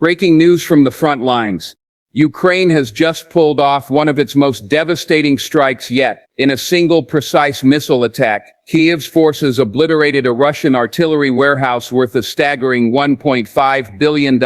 Breaking news from the front lines. Ukraine has just pulled off one of its most devastating strikes yet. In a single precise missile attack, Kyiv's forces obliterated a Russian artillery warehouse worth a staggering $1.5 billion.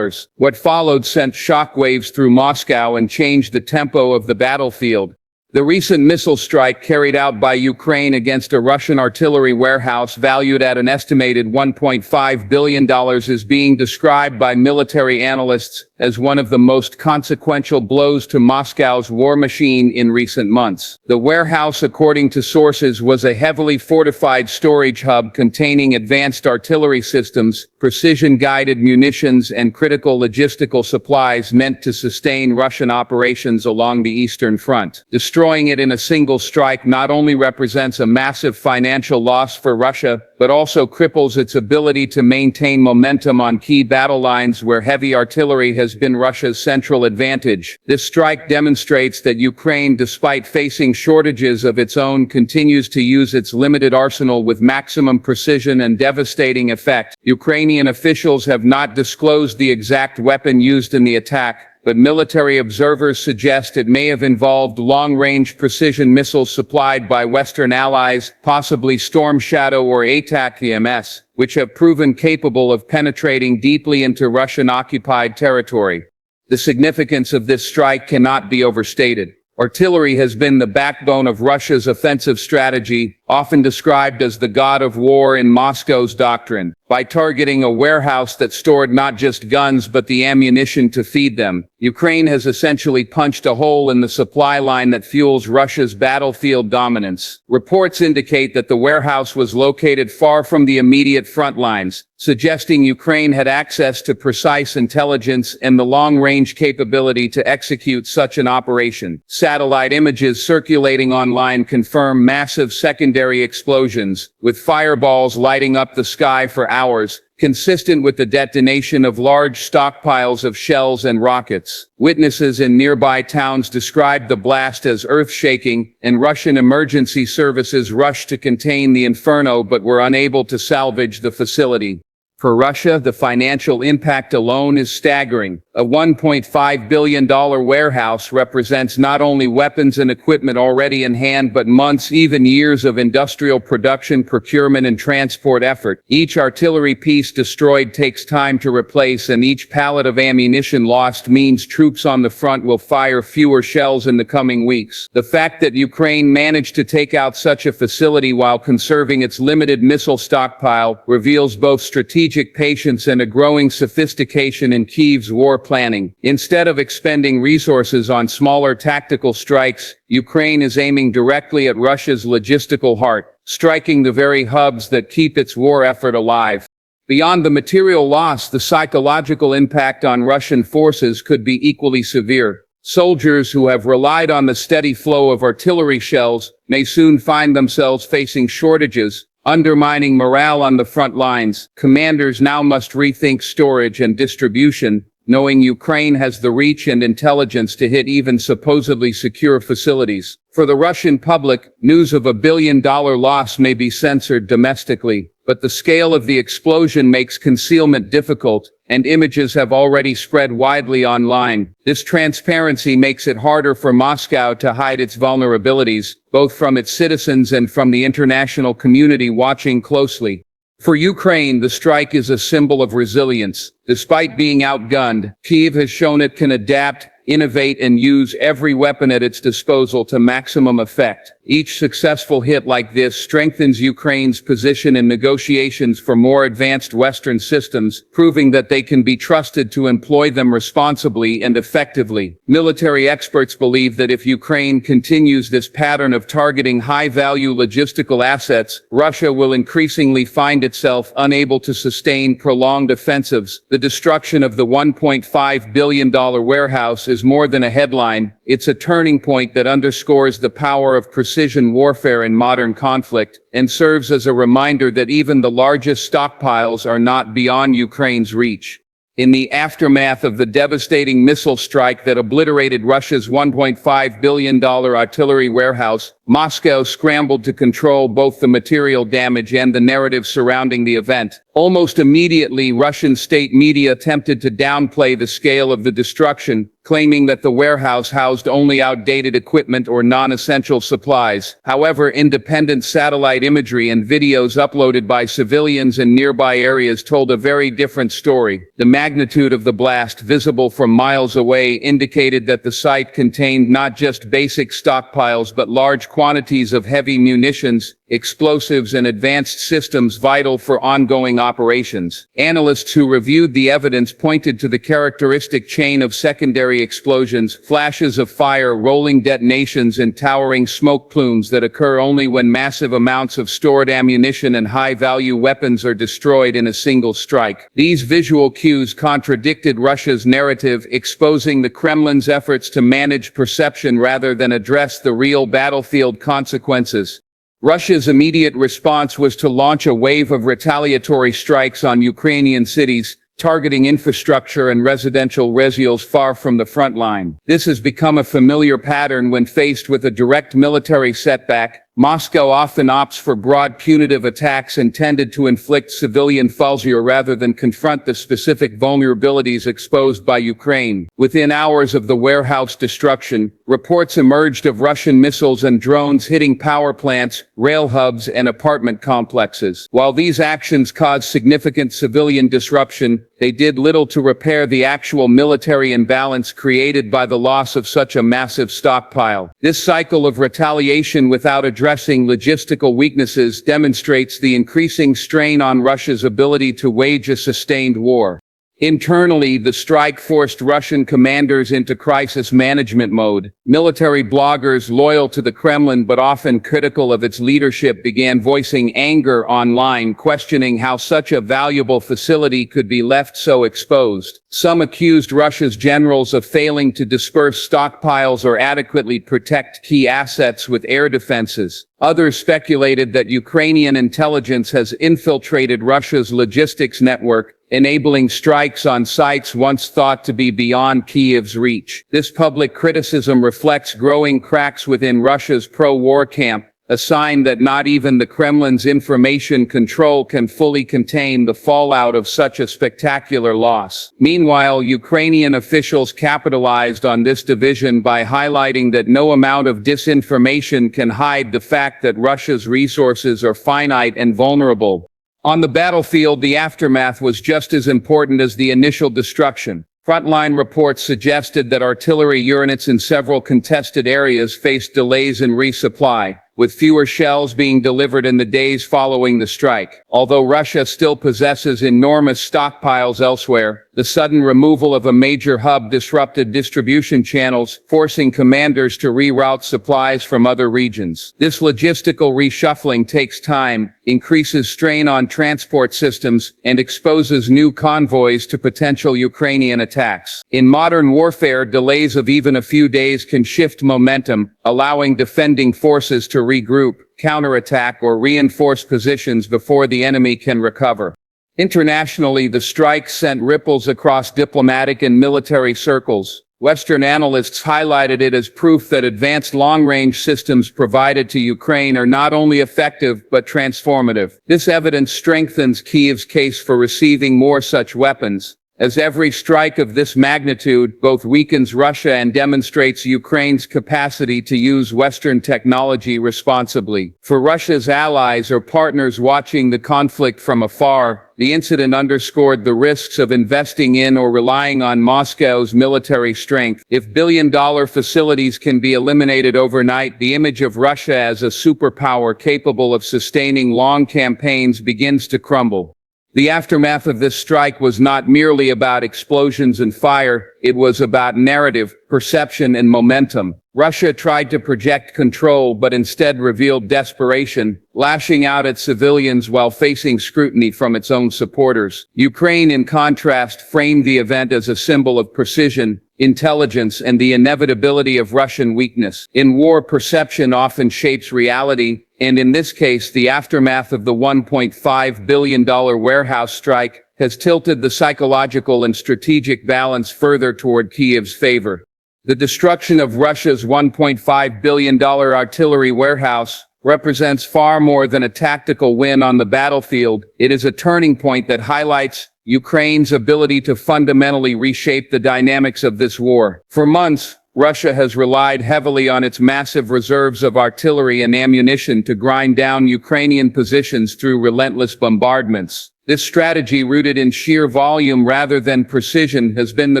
What followed sent shockwaves through Moscow and changed the tempo of the battlefield. The recent missile strike carried out by Ukraine against a Russian artillery warehouse valued at an estimated $1.5 billion is being described by military analysts as one of the most consequential blows to Moscow's war machine in recent months. The warehouse, according to sources, was a heavily fortified storage hub containing advanced artillery systems, precision-guided munitions, and critical logistical supplies meant to sustain Russian operations along the Eastern Front. Destroying it in a single strike not only represents a massive financial loss for Russia, but also cripples its ability to maintain momentum on key battle lines where heavy artillery has been Russia's central advantage. This strike demonstrates that Ukraine, despite facing shortages of its own, continues to use its limited arsenal with maximum precision and devastating effect. Ukrainian officials have not disclosed the exact weapon used in the attack, but military observers suggest it may have involved long-range precision missiles supplied by Western allies, possibly Storm Shadow or ATACMS, which have proven capable of penetrating deeply into Russian-occupied territory. The significance of this strike cannot be overstated. Artillery has been the backbone of Russia's offensive strategy, often described as the god of war in Moscow's doctrine. By targeting a warehouse that stored not just guns but the ammunition to feed them, Ukraine has essentially punched a hole in the supply line that fuels Russia's battlefield dominance. Reports indicate that the warehouse was located far from the immediate front lines, suggesting Ukraine had access to precise intelligence and the long-range capability to execute such an operation. Satellite images circulating online confirm massive secondary explosions, with fireballs lighting up the sky for hours, consistent with the detonation of large stockpiles of shells and rockets. Witnesses in nearby towns described the blast as earth-shaking, and Russian emergency services rushed to contain the inferno but were unable to salvage the facility. For Russia, the financial impact alone is staggering. A $1.5 billion warehouse represents not only weapons and equipment already in hand but months, even years of industrial production, procurement, and transport effort. Each artillery piece destroyed takes time to replace, and each pallet of ammunition lost means troops on the front will fire fewer shells in the coming weeks. The fact that Ukraine managed to take out such a facility while conserving its limited missile stockpile reveals both strategic patience and a growing sophistication in Kyiv's war planning. Instead of expending resources on smaller tactical strikes, Ukraine is aiming directly at Russia's logistical heart, striking the very hubs that keep its war effort alive. Beyond the material loss, the psychological impact on Russian forces could be equally severe. Soldiers who have relied on the steady flow of artillery shells may soon find themselves facing shortages, undermining morale on the front lines. Commanders now must rethink storage and distribution, knowing Ukraine has the reach and intelligence to hit even supposedly secure facilities. For the Russian public, news of $1 billion loss may be censored domestically, but the scale of the explosion makes concealment difficult, and images have already spread widely online. This transparency makes it harder for Moscow to hide its vulnerabilities, both from its citizens and from the international community watching closely. For Ukraine, the strike is a symbol of resilience. Despite being outgunned, Kyiv has shown it can adapt, innovate, and use every weapon at its disposal to maximum effect. Each successful hit like this strengthens Ukraine's position in negotiations for more advanced Western systems, proving that they can be trusted to employ them responsibly and effectively. Military experts believe that if Ukraine continues this pattern of targeting high-value logistical assets, Russia will increasingly find itself unable to sustain prolonged offensives. The destruction of the $1.5 billion warehouse is more than a headline. It's a turning point that underscores the power of precision warfare in modern conflict, and serves as a reminder that even the largest stockpiles are not beyond Ukraine's reach. In the aftermath of the devastating missile strike that obliterated Russia's $1.5 billion artillery warehouse, Moscow scrambled to control both the material damage and the narrative surrounding the event. Almost immediately, Russian state media attempted to downplay the scale of the destruction, claiming that the warehouse housed only outdated equipment or non-essential supplies. However, independent satellite imagery and videos uploaded by civilians in nearby areas told a very different story. The magnitude of the blast, visible from miles away, indicated that the site contained not just basic stockpiles but large quantities of heavy munitions, explosives, and advanced systems vital for ongoing operations. Analysts who reviewed the evidence pointed to the characteristic chain of secondary explosions, flashes of fire, rolling detonations, and towering smoke plumes that occur only when massive amounts of stored ammunition and high-value weapons are destroyed in a single strike. These visual cues contradicted Russia's narrative, exposing the Kremlin's efforts to manage perception rather than address the real battlefield consequences. Russia's immediate response was to launch a wave of retaliatory strikes on Ukrainian cities, targeting infrastructure and residential regions far from the front line. This has become a familiar pattern when faced with a direct military setback. Moscow often opts for broad punitive attacks intended to inflict civilian failure rather than confront the specific vulnerabilities exposed by Ukraine. Within hours of the warehouse destruction, reports emerged of Russian missiles and drones hitting power plants, rail hubs, and apartment complexes. While these actions caused significant civilian disruption, they did little to repair the actual military imbalance created by the loss of such a massive stockpile. This cycle of retaliation without addressing logistical weaknesses demonstrates the increasing strain on Russia's ability to wage a sustained war. Internally, the strike forced Russian commanders into crisis management mode. Military bloggers loyal to the Kremlin but often critical of its leadership began voicing anger online, questioning how such a valuable facility could be left so exposed. Some accused Russia's generals of failing to disperse stockpiles or adequately protect key assets with air defenses. Others speculated that Ukrainian intelligence has infiltrated Russia's logistics network, enabling strikes on sites once thought to be beyond Kyiv's reach. This public criticism reflects growing cracks within Russia's pro-war camp, a sign that not even the Kremlin's information control can fully contain the fallout of such a spectacular loss. Meanwhile, Ukrainian officials capitalized on this division by highlighting that no amount of disinformation can hide the fact that Russia's resources are finite and vulnerable. On the battlefield, the aftermath was just as important as the initial destruction. Frontline reports suggested that artillery units in several contested areas faced delays in resupply, with fewer shells being delivered in the days following the strike. Although Russia still possesses enormous stockpiles elsewhere, the sudden removal of a major hub disrupted distribution channels, forcing commanders to reroute supplies from other regions. This logistical reshuffling takes time, increases strain on transport systems, and exposes new convoys to potential Ukrainian attacks. In modern warfare, delays of even a few days can shift momentum, allowing defending forces to regroup, counterattack, or reinforce positions before the enemy can recover. Internationally, the strike sent ripples across diplomatic and military circles. Western analysts highlighted it as proof that advanced long-range systems provided to Ukraine are not only effective but transformative. This evidence strengthens Kyiv's case for receiving more such weapons, as every strike of this magnitude both weakens Russia and demonstrates Ukraine's capacity to use Western technology responsibly. For Russia's allies or partners watching the conflict from afar, the incident underscored the risks of investing in or relying on Moscow's military strength. If billion-dollar facilities can be eliminated overnight, the image of Russia as a superpower capable of sustaining long campaigns begins to crumble. The aftermath of this strike was not merely about explosions and fire, it was about narrative, perception, and momentum. Russia tried to project control but instead revealed desperation, lashing out at civilians while facing scrutiny from its own supporters. Ukraine, in contrast, framed the event as a symbol of precision, intelligence, and the inevitability of Russian weakness. In war, perception often shapes reality, and in this case, the aftermath of the $1.5 billion warehouse strike has tilted the psychological and strategic balance further toward Kyiv's favor. The destruction of Russia's $1.5 billion artillery warehouse, represents far more than a tactical win on the battlefield. It is a turning point that highlights Ukraine's ability to fundamentally reshape the dynamics of this war. For months, Russia has relied heavily on its massive reserves of artillery and ammunition to grind down Ukrainian positions through relentless bombardments. This strategy, rooted in sheer volume rather than precision, has been the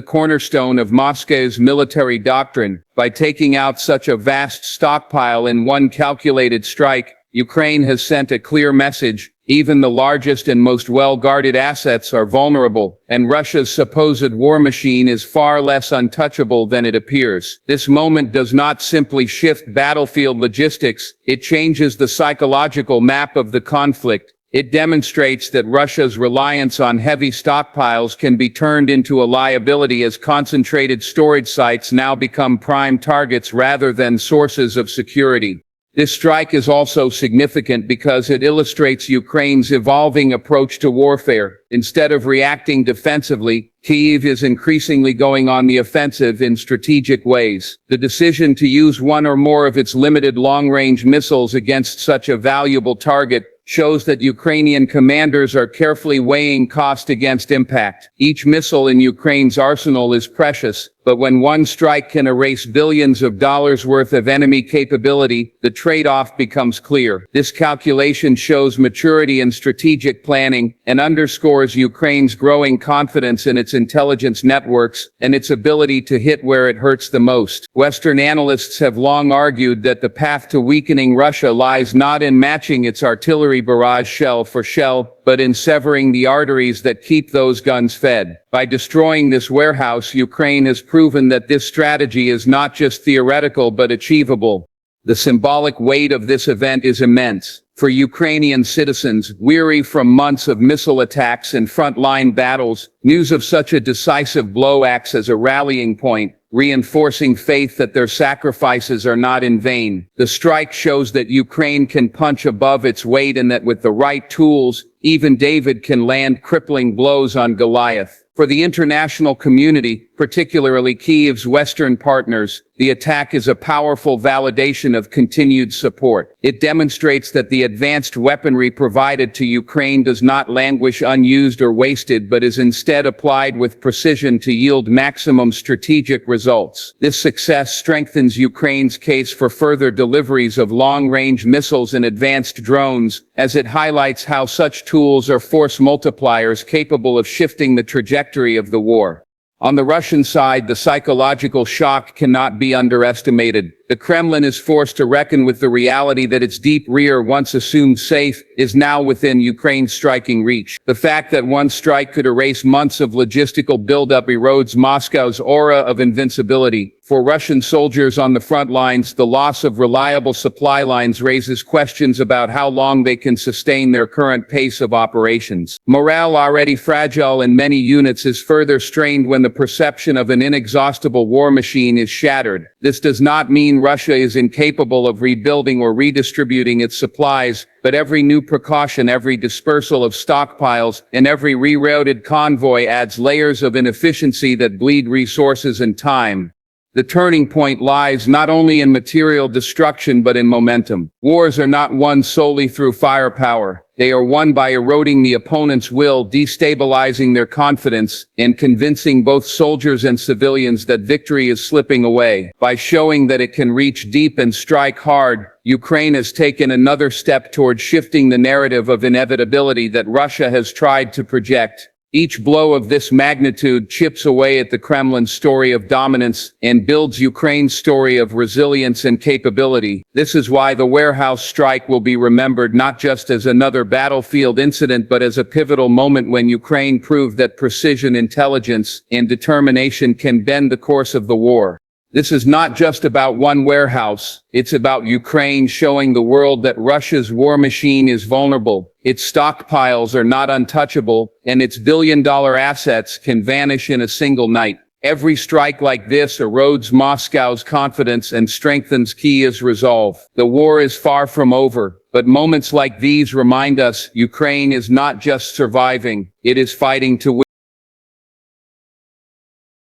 cornerstone of Moscow's military doctrine. By taking out such a vast stockpile in one calculated strike, Ukraine has sent a clear message: even the largest and most well-guarded assets are vulnerable, and Russia's supposed war machine is far less untouchable than it appears. This moment does not simply shift battlefield logistics, it changes the psychological map of the conflict. It demonstrates that Russia's reliance on heavy stockpiles can be turned into a liability as concentrated storage sites now become prime targets rather than sources of security. This strike is also significant because it illustrates Ukraine's evolving approach to warfare. Instead of reacting defensively, Kyiv is increasingly going on the offensive in strategic ways. The decision to use one or more of its limited long-range missiles against such a valuable target shows that Ukrainian commanders are carefully weighing cost against impact. Each missile in Ukraine's arsenal is precious, but when one strike can erase billions of dollars worth of enemy capability, the trade-off becomes clear. This calculation shows maturity in strategic planning and underscores Ukraine's growing confidence in its intelligence networks and its ability to hit where it hurts the most. Western analysts have long argued that the path to weakening Russia lies not in matching its artillery barrage shell for shell, but in severing the arteries that keep those guns fed. By destroying this warehouse, Ukraine has proven that this strategy is not just theoretical but achievable. The symbolic weight of this event is immense. For Ukrainian citizens, weary from months of missile attacks and frontline battles, news of such a decisive blow acts as a rallying point, reinforcing faith that their sacrifices are not in vain. The strike shows that Ukraine can punch above its weight and that with the right tools, even David can land crippling blows on Goliath. For the international community, particularly Kyiv's Western partners, the attack is a powerful validation of continued support. It demonstrates that the advanced weaponry provided to Ukraine does not languish unused or wasted but is instead applied with precision to yield maximum strategic results. This success strengthens Ukraine's case for further deliveries of long-range missiles and advanced drones, as it highlights how such tools are force multipliers capable of shifting the trajectory of the war. On the Russian side, the psychological shock cannot be underestimated. The Kremlin is forced to reckon with the reality that its deep rear, once assumed safe, is now within Ukraine's striking reach. The fact that one strike could erase months of logistical buildup erodes Moscow's aura of invincibility. For Russian soldiers on the front lines, the loss of reliable supply lines raises questions about how long they can sustain their current pace of operations. Morale, already fragile in many units, is further strained when the perception of an inexhaustible war machine is shattered. This does not mean Russia is incapable of rebuilding or redistributing its supplies, but every new precaution, every dispersal of stockpiles, and every rerouted convoy adds layers of inefficiency that bleed resources and time. The turning point lies not only in material destruction but in momentum. Wars are not won solely through firepower. They are won by eroding the opponent's will, destabilizing their confidence, and convincing both soldiers and civilians that victory is slipping away. By showing that it can reach deep and strike hard, Ukraine has taken another step toward shifting the narrative of inevitability that Russia has tried to project. Each blow of this magnitude chips away at the Kremlin's story of dominance and builds Ukraine's story of resilience and capability. This is why the warehouse strike will be remembered not just as another battlefield incident but as a pivotal moment when Ukraine proved that precision, intelligence, and determination can bend the course of the war. This is not just about one warehouse, it's about Ukraine showing the world that Russia's war machine is vulnerable, its stockpiles are not untouchable, and its billion-dollar assets can vanish in a single night. Every strike like this erodes Moscow's confidence and strengthens Kyiv's resolve. The war is far from over, but moments like these remind us Ukraine is not just surviving, it is fighting to win.